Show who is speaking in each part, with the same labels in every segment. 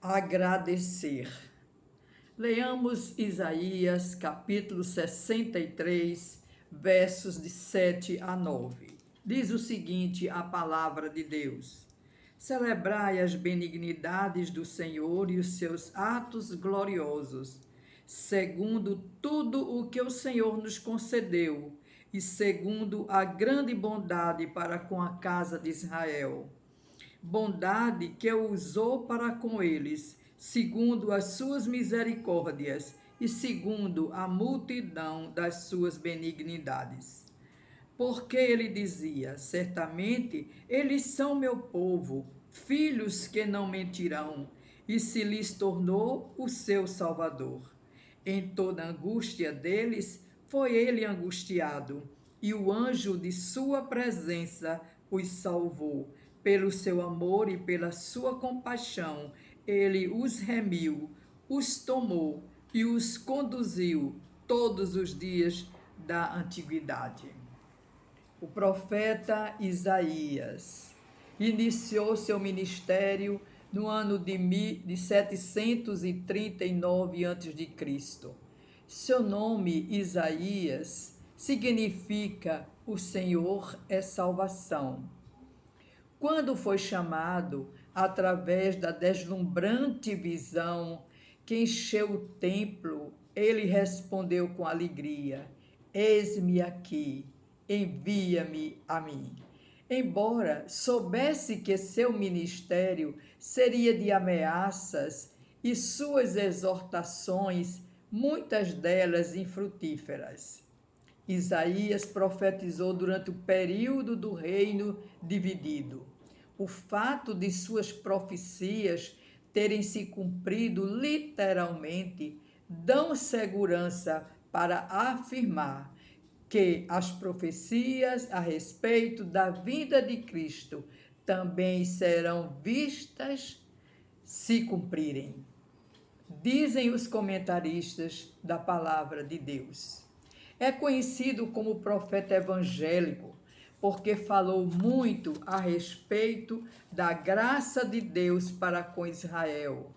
Speaker 1: Agradecer. Leamos Isaías, capítulo 63, versos de 7 a 9. Diz o seguinte a palavra de Deus: Celebrai as benignidades do Senhor e os seus atos gloriosos, segundo tudo o que o Senhor nos concedeu, e segundo a grande bondade para com a casa de Israel. Bondade que usou para com eles, segundo as suas misericórdias e segundo a multidão das suas benignidades. Porque ele dizia: certamente eles são meu povo, filhos que não mentirão, e se lhes tornou o seu Salvador. Em toda a angústia deles foi ele angustiado, e o anjo de sua presença os salvou. Pelo seu amor e pela sua compaixão, ele os remiu, os tomou e os conduziu todos os dias da antiguidade. O profeta Isaías iniciou seu ministério no ano de 739 a.C. Seu nome, Isaías, significa o Senhor é salvação. Quando foi chamado, através da deslumbrante visão que encheu o templo, ele respondeu com alegria: Eis-me aqui, envia-me a mim. Embora soubesse que seu ministério seria de ameaças e suas exortações, muitas delas infrutíferas. Isaías profetizou durante o período do reino dividido. O fato de suas profecias terem se cumprido literalmente dão segurança para afirmar que as profecias a respeito da vinda de Cristo também serão vistas se cumprirem. Dizem os comentaristas da palavra de Deus. É conhecido como profeta evangélico, porque falou muito a respeito da graça de Deus para com Israel.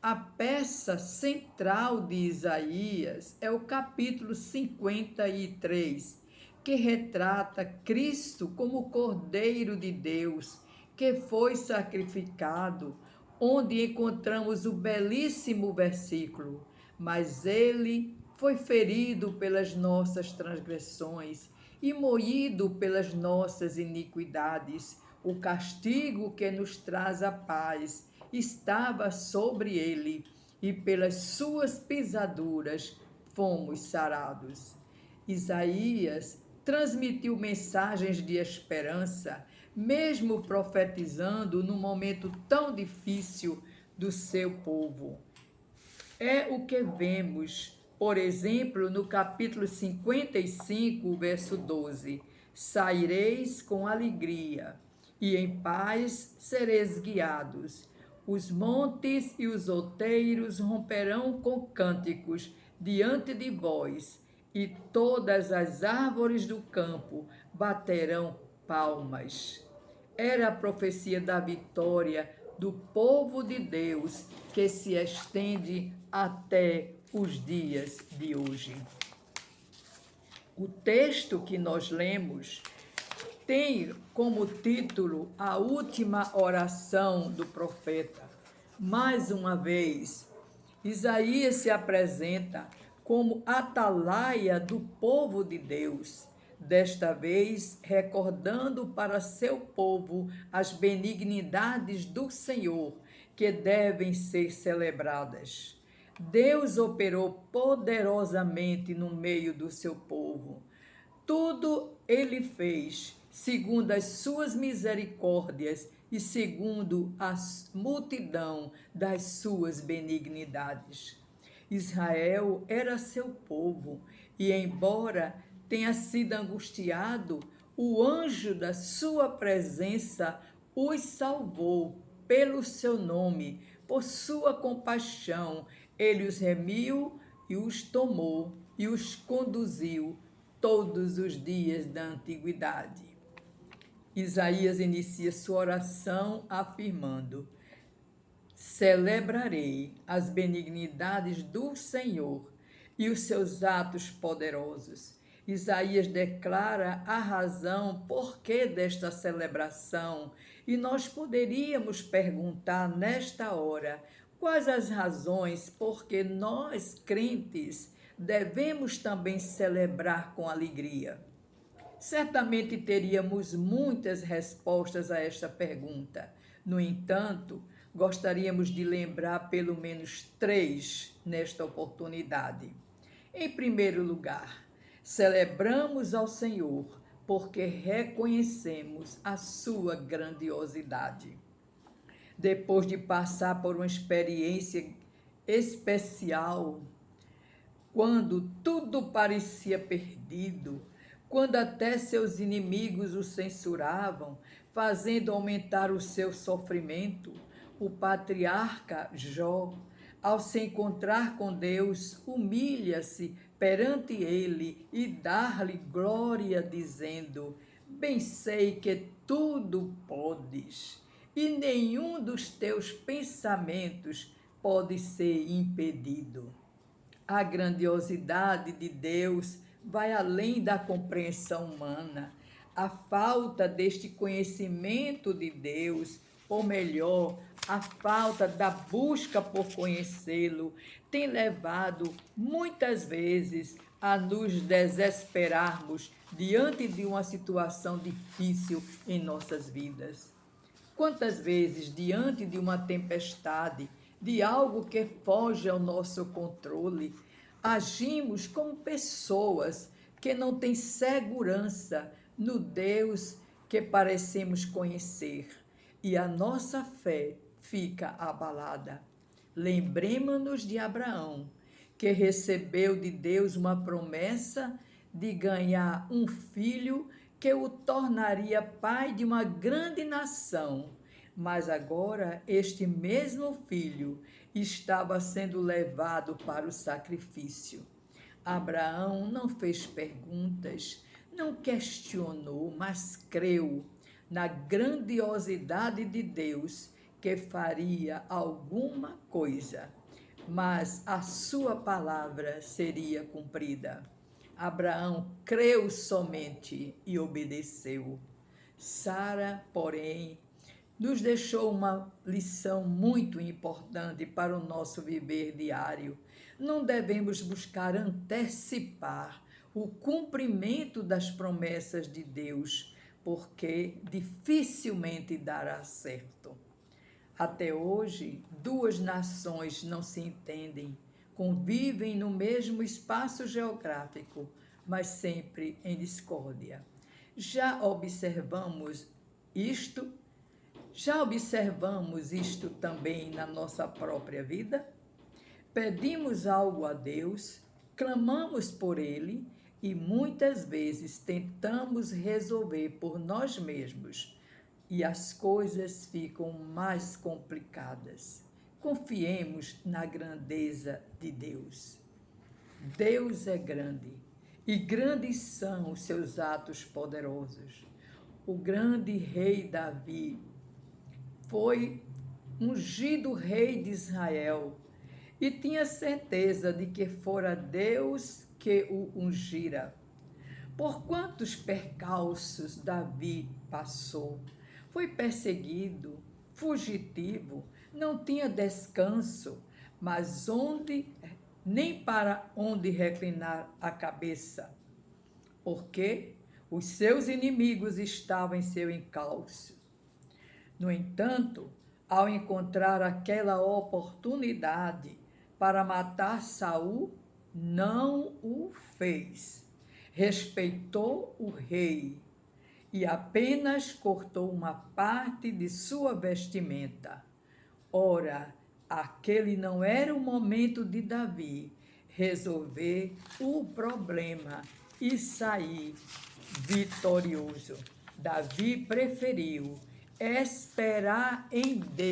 Speaker 1: A peça central de Isaías é o capítulo 53, que retrata Cristo como Cordeiro de Deus, que foi sacrificado, onde encontramos o belíssimo versículo: mas ele foi ferido pelas nossas transgressões e moído pelas nossas iniquidades. O castigo que nos traz a paz estava sobre ele, e pelas suas pisaduras fomos sarados. Isaías transmitiu mensagens de esperança, mesmo profetizando num momento tão difícil do seu povo. É o que vemos, por exemplo, no capítulo 55, verso 12: Saireis com alegria, e em paz sereis guiados. Os montes e os outeiros romperão com cânticos diante de vós, e todas as árvores do campo baterão palmas. Era a profecia da vitória do povo de Deus, que se estende até os dias de hoje. O texto que nós lemos tem como título a última oração do profeta. Mais uma vez, Isaías se apresenta como atalaia do povo de Deus, desta vez recordando para seu povo as benignidades do Senhor, que devem ser celebradas. Deus operou poderosamente no meio do seu povo. Tudo ele fez segundo as suas misericórdias e segundo a multidão das suas benignidades. Israel era seu povo, e embora tenha sido angustiado, o anjo da sua presença os salvou pelo seu nome, por sua compaixão. Ele os remiu e os tomou e os conduziu todos os dias da antiguidade. Isaías inicia sua oração afirmando: celebrarei as benignidades do Senhor e os seus atos poderosos. Isaías declara a razão porquê desta celebração, e nós poderíamos perguntar nesta hora quais as razões porque nós, crentes, devemos também celebrar com alegria. Certamente teríamos muitas respostas a esta pergunta. No entanto, gostaríamos de lembrar pelo menos 3 nesta oportunidade. Em primeiro lugar, celebramos ao Senhor porque reconhecemos a sua grandiosidade. Depois de passar por uma experiência especial, quando tudo parecia perdido, quando até seus inimigos o censuravam, fazendo aumentar o seu sofrimento, o patriarca Jó, ao se encontrar com Deus, humilha-se perante ele e dar-lhe glória, dizendo: bem sei que tudo podes, e nenhum dos teus pensamentos pode ser impedido. A grandiosidade de Deus vai além da compreensão humana. A falta deste conhecimento de Deus, ou melhor, a falta da busca por conhecê-lo, tem levado muitas vezes a nos desesperarmos diante de uma situação difícil em nossas vidas. Quantas vezes, diante de uma tempestade, de algo que foge ao nosso controle, agimos como pessoas que não têm segurança no Deus que parecemos conhecer, e a nossa fé fica abalada. Lembremos-nos de Abraão, que recebeu de Deus uma promessa de ganhar um filho que o tornaria pai de uma grande nação. Mas agora este mesmo filho estava sendo levado para o sacrifício. Abraão não fez perguntas, não questionou, mas creu na grandiosidade de Deus que faria alguma coisa, mas a sua palavra seria cumprida. Abraão creu somente e obedeceu. Sara, porém, nos deixou uma lição muito importante para o nosso viver diário. Não devemos buscar antecipar o cumprimento das promessas de Deus, porque dificilmente dará certo. Até hoje, 2 nações não se entendem, convivem no mesmo espaço geográfico, mas sempre em discórdia. Já observamos isto também na nossa própria vida? Pedimos algo a Deus, clamamos por Ele e muitas vezes tentamos resolver por nós mesmos e as coisas ficam mais complicadas. Confiemos na grandeza de Deus. Deus é grande e grandes são os seus atos poderosos. O grande rei Davi foi ungido rei de Israel e tinha certeza de que fora Deus que o ungira. Por quantos percalços Davi passou? Foi perseguido, fugitivo, não tinha descanso, mas nem para onde reclinar a cabeça, porque os seus inimigos estavam em seu encalço. No entanto, ao encontrar aquela oportunidade para matar Saul, não o fez. Respeitou o rei e apenas cortou uma parte de sua vestimenta. Ora, aquele não era o momento de Davi resolver o problema e sair vitorioso. Davi preferiu esperar em Deus.